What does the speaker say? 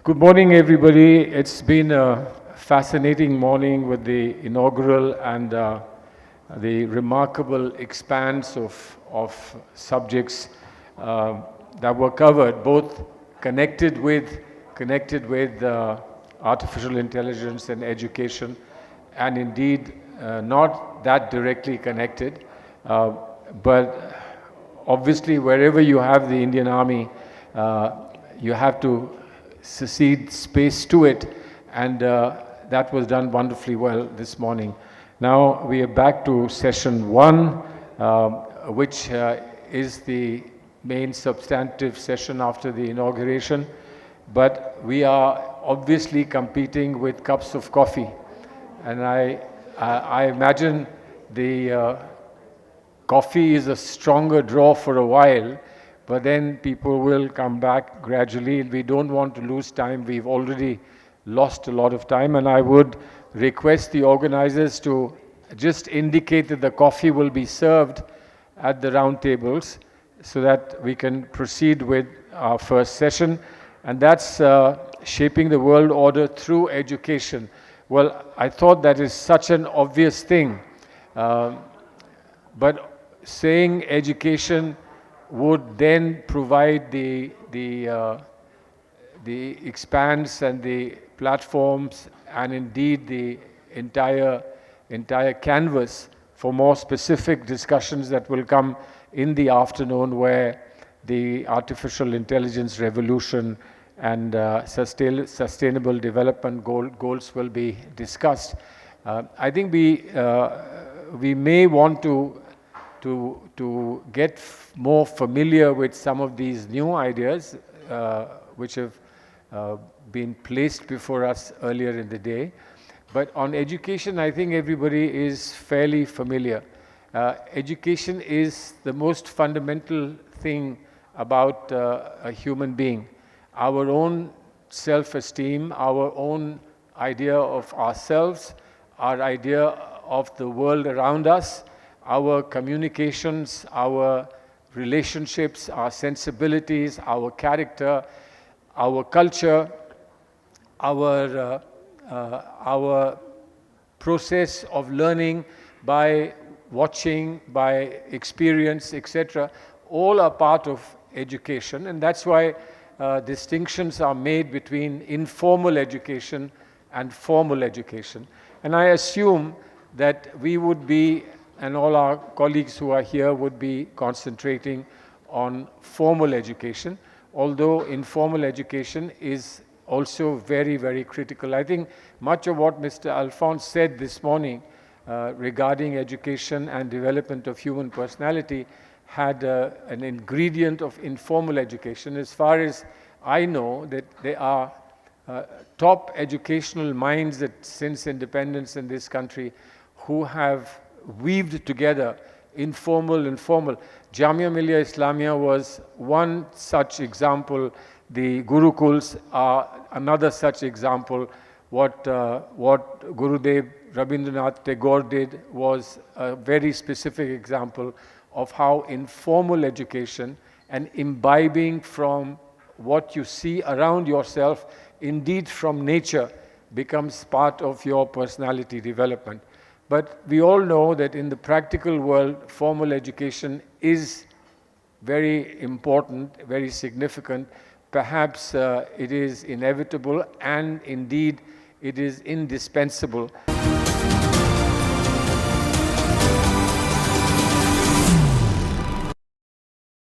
Good morning, everybody. It's been a fascinating morning with the inaugural and the remarkable expanse of subjects that were covered, both connected with artificial intelligence and education, and indeed not that directly connected, but obviously wherever you have the Indian Army, you have to cede space to it, and that was done wonderfully well this morning. Now we are back to session one, which is the main substantive session after the inauguration, but we are obviously competing with cups of coffee, and I imagine the coffee is a stronger draw for a while, but then people will come back gradually. We don't want to lose time. We've already lost a lot of time, and I would request the organizers to just indicate that the coffee will be served at the round tables so that we can proceed with our first session, and that's shaping the world order through education. Well, I thought that is such an obvious thing, but saying education would then provide the expanse and the platforms and indeed the entire canvas for more specific discussions that will come in the afternoon, where the artificial intelligence revolution and sustainable development goals will be discussed. I think we may want to get more familiar with some of these new ideas which have been placed before us earlier in the day. But on education, I think everybody is fairly familiar. Education is the most fundamental thing about a human being. Our own self-esteem, our own idea of ourselves, our idea of the world around us, our communications, our relationships, our sensibilities, our character, our culture, our process of learning by watching, by experience, etc., all are part of education. And that's why distinctions are made between informal education and formal education. And I assume that we would be, and all our colleagues who are here would be concentrating on formal education, although informal education is also very, very critical. I think much of what Mr. Alphonse said this morning regarding education and development of human personality had an ingredient of informal education. As far as I know, that there are top educational minds that since independence in this country who have weaved together informal and formal. Jamia Millia Islamia was one such example. The Gurukuls are another such example. What Gurudev Rabindranath Tagore did was a very specific example of how informal education and imbibing from what you see around yourself, indeed from nature, becomes part of your personality development. But we all know that in the practical world, formal education is very important, very significant. Perhaps it is inevitable, and indeed it is indispensable.